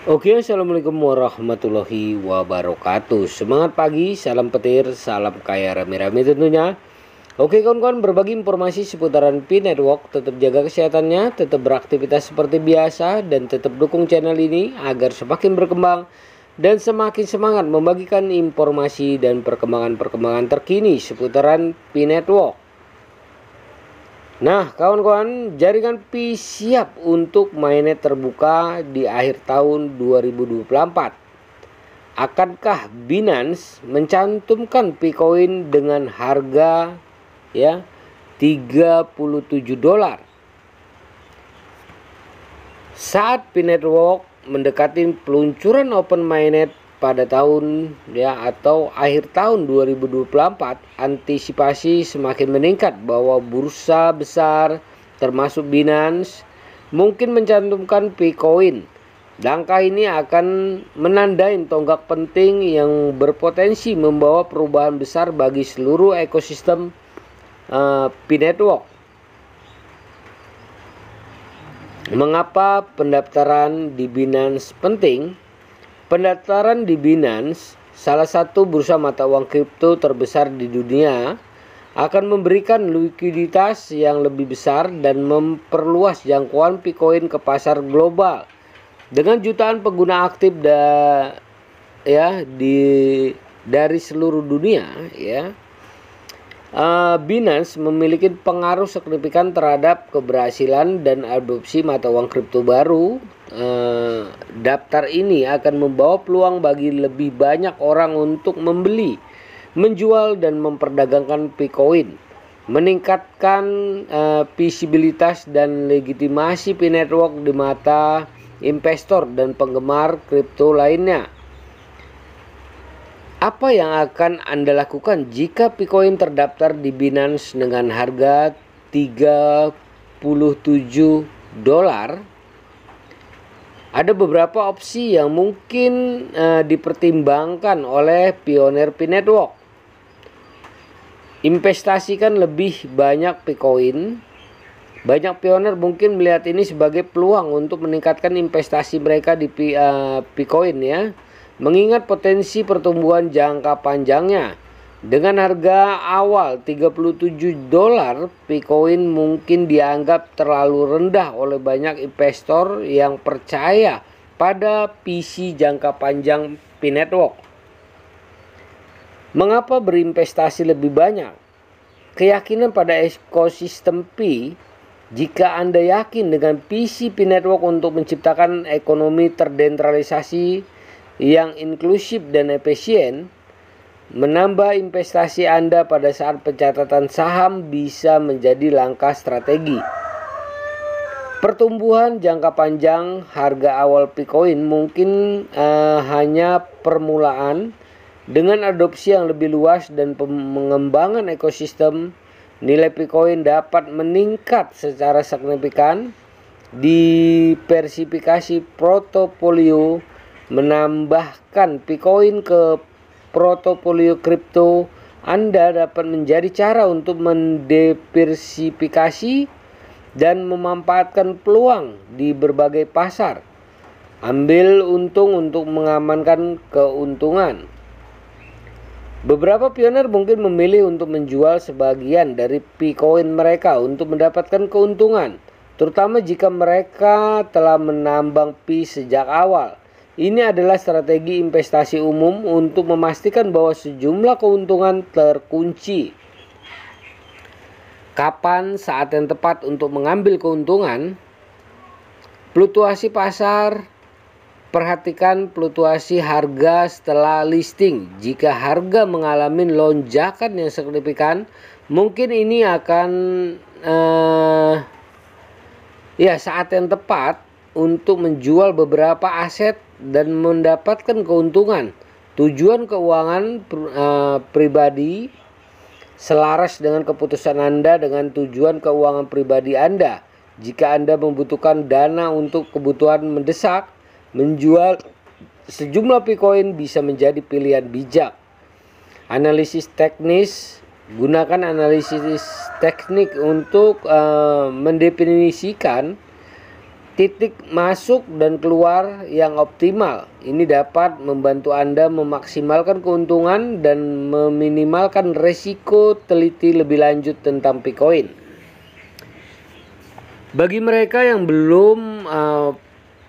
Oke, assalamualaikum warahmatullahi wabarakatuh. Semangat pagi, salam petir, salam kaya rame-rame tentunya. Oke kawan-kawan, berbagi informasi seputaran Pi Network. Tetap jaga kesehatannya, tetap beraktivitas seperti biasa, dan tetap dukung channel ini agar semakin berkembang dan semakin semangat membagikan informasi dan perkembangan-perkembangan terkini seputaran Pi Network. Nah kawan-kawan, jaringan Pi siap untuk mainnet terbuka di akhir tahun 2024. Akankah Binance mencantumkan Picoin dengan harga ya $37 saat Pi Network mendekati peluncuran open mainnet pada tahun atau akhir tahun 2024? Antisipasi semakin meningkat bahwa bursa besar termasuk Binance mungkin mencantumkan Picoin. Langkah ini akan menandai tonggak penting yang berpotensi membawa perubahan besar bagi seluruh ekosistem Pi Network. Mengapa pendaftaran di Binance penting? Pendaftaran di Binance, salah satu bursa mata uang kripto terbesar di dunia, akan memberikan likuiditas yang lebih besar dan memperluas jangkauan Picoin ke pasar global. Dengan jutaan pengguna aktif dari seluruh dunia, Binance memiliki pengaruh signifikan terhadap keberhasilan dan adopsi mata uang kripto baru. Daftar ini akan membawa peluang bagi lebih banyak orang untuk membeli, menjual, dan memperdagangkan Picoin, meningkatkan visibilitas dan legitimasi Pi Network di mata investor dan penggemar kripto lainnya. Apa yang akan Anda lakukan jika Picoin terdaftar di Binance dengan harga $37? Ada beberapa opsi yang mungkin dipertimbangkan oleh pioner Pi Network. Investasikan lebih banyak Picoin. Banyak pioner mungkin melihat ini sebagai peluang untuk meningkatkan investasi mereka di Picoin mengingat potensi pertumbuhan jangka panjangnya. Dengan harga awal $37, Picoin mungkin dianggap terlalu rendah oleh banyak investor yang percaya pada visi jangka panjang Pi Network. Mengapa berinvestasi lebih banyak? Keyakinan pada ekosistem Pi. Jika Anda yakin dengan visi Pi Network untuk menciptakan ekonomi terdesentralisasi yang inklusif dan efisien, menambah investasi Anda pada saat pencatatan saham bisa menjadi langkah strategi. Pertumbuhan jangka panjang harga awal Picoin mungkin hanya permulaan. Dengan adopsi yang lebih luas dan pengembangan ekosistem, nilai Picoin dapat meningkat secara signifikan. Diversifikasi portofolio, menambahkan Picoin ke portofolio kripto Anda dapat menjadi cara untuk mendiversifikasi dan memanfaatkan peluang di berbagai pasar. Ambil untung untuk mengamankan keuntungan. Beberapa pioner mungkin memilih untuk menjual sebagian dari Picoin mereka untuk mendapatkan keuntungan, terutama jika mereka telah menambang Pi sejak awal. Ini adalah strategi investasi umum untuk memastikan bahwa sejumlah keuntungan terkunci. Kapan saat yang tepat untuk mengambil keuntungan? Fluktuasi pasar. Perhatikan fluktuasi harga setelah listing. Jika harga mengalami lonjakan yang signifikan, mungkin ini akan saat yang tepat untuk menjual beberapa aset dan mendapatkan keuntungan. Tujuan keuangan pribadi selaras dengan keputusan Anda dengan tujuan keuangan pribadi Anda. Jika Anda membutuhkan dana untuk kebutuhan mendesak, menjual sejumlah Picoin bisa menjadi pilihan bijak. Analisis teknis. Gunakan analisis teknik untuk mendefinisikan titik masuk dan keluar yang optimal. Ini dapat membantu Anda memaksimalkan keuntungan dan meminimalkan resiko. Teliti lebih lanjut tentang Picoin. Bagi mereka yang belum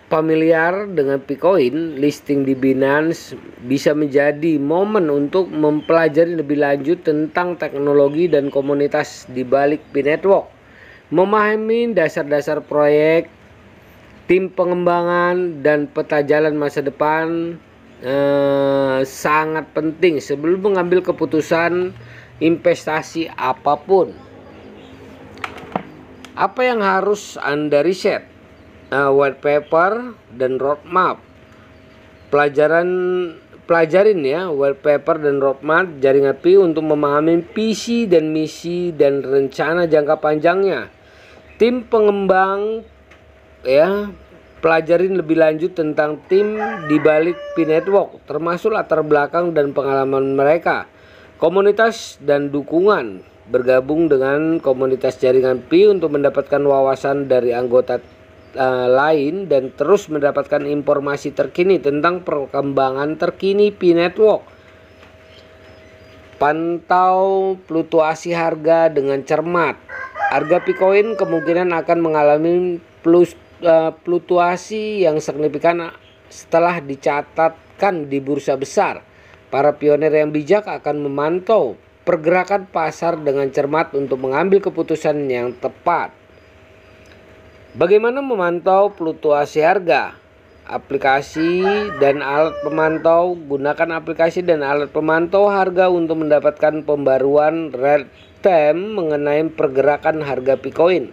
familiar dengan Picoin, listing di Binance bisa menjadi momen untuk mempelajari lebih lanjut tentang teknologi dan komunitas di balik P-Network. Memahami dasar-dasar proyek, tim pengembangan, dan peta jalan masa depan sangat penting sebelum mengambil keputusan investasi apapun. Apa yang harus Anda riset? White paper dan roadmap. Pelajarin ya white paper dan roadmap jaringan Pi untuk memahami visi dan misi dan rencana jangka panjangnya. Tim pengembang ya, pelajarin lebih lanjut tentang tim di balik P-Network, termasuk latar belakang dan pengalaman mereka. Komunitas dan dukungan. Bergabung dengan komunitas jaringan Pi untuk mendapatkan wawasan dari anggota lain dan terus mendapatkan informasi terkini tentang perkembangan terkini P-Network. Pantau fluktuasi harga dengan cermat. Harga Picoin kemungkinan akan mengalami fluktuasi yang signifikan setelah dicatatkan di bursa besar. Para pionir yang bijak akan memantau pergerakan pasar dengan cermat untuk mengambil keputusan yang tepat. Bagaimana memantau fluktuasi harga? Aplikasi dan alat pemantau. Gunakan aplikasi dan alat pemantau harga untuk mendapatkan pembaruan real time mengenai pergerakan harga Picoin.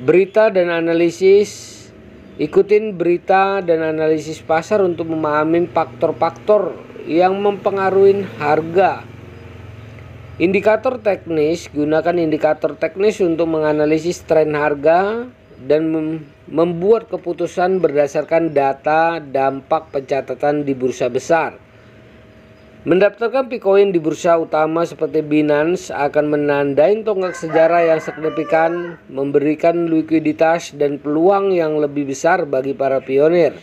Berita dan analisis. Ikutin berita dan analisis pasar untuk memahami faktor-faktor yang mempengaruhi harga. Indikator teknis. Gunakan indikator teknis untuk menganalisis tren harga dan membuat keputusan berdasarkan data dampak pencatatan di bursa besar. Mendaftarkan Picoin di bursa utama seperti Binance akan menandai tonggak sejarah yang signifikan, memberikan likuiditas dan peluang yang lebih besar bagi para pionir.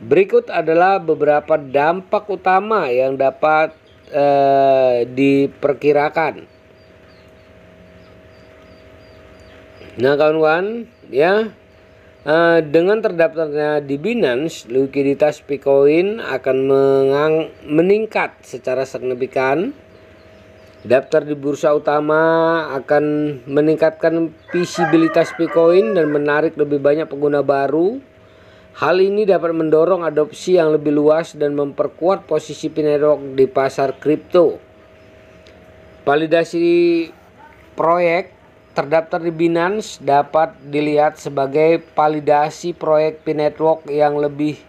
Berikut adalah beberapa dampak utama yang dapat diperkirakan. Nah kawan-kawan ya, dengan terdaftarnya di Binance, likuiditas Picoin akan meningkat secara signifikan. Daftar di bursa utama akan meningkatkan visibilitas Picoin dan menarik lebih banyak pengguna baru. Hal ini dapat mendorong adopsi yang lebih luas dan memperkuat posisi P-Network di pasar kripto. Validasi proyek terdaftar di Binance dapat dilihat sebagai validasi proyek P-Network yang lebih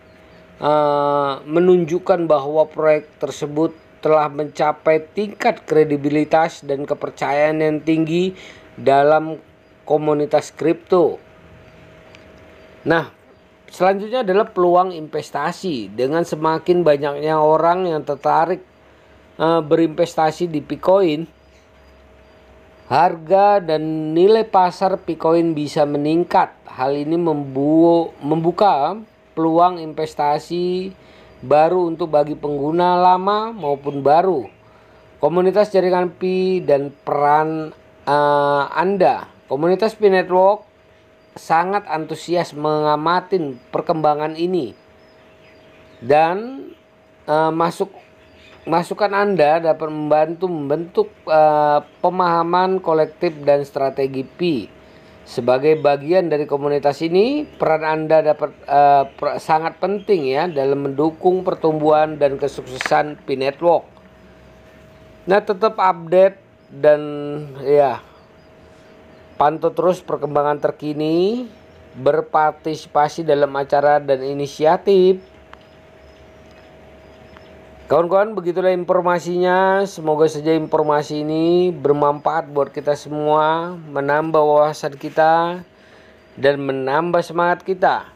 menunjukkan bahwa proyek tersebut telah mencapai tingkat kredibilitas dan kepercayaan yang tinggi dalam komunitas kripto. Nah, selanjutnya adalah peluang investasi. Dengan semakin banyaknya orang yang tertarik berinvestasi di Picoin, harga dan nilai pasar Picoin bisa meningkat. Hal ini membuka peluang investasi baru untuk bagi pengguna lama maupun baru. Komunitas jaringan Pi dan peran Anda. Komunitas P-Network sangat antusias mengamati perkembangan ini dan masukan Anda dapat membentuk pemahaman kolektif dan strategi Pi. Sebagai bagian dari komunitas ini, peran Anda dapat sangat penting ya dalam mendukung pertumbuhan dan kesuksesan P-Network. Nah, tetap update dan ya pantau terus perkembangan terkini, berpartisipasi dalam acara dan inisiatif. Kawan-kawan, begitulah informasinya. Semoga saja informasi ini bermanfaat buat kita semua, menambah wawasan kita dan menambah semangat kita.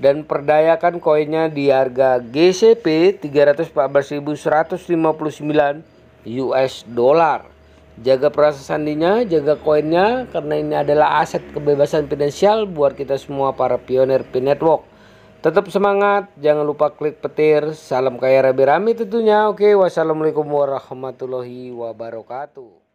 Dan perdayakan koinnya di harga GCP 314.159 US dollar. Jaga perasa sandinya, jaga koinnya, karena ini adalah aset kebebasan finansial buat kita semua para pionir P-Network. Tetap semangat, jangan lupa klik petir. Salam kaya rame-rame tentunya. Oke, wassalamualaikum warahmatullahi wabarakatuh.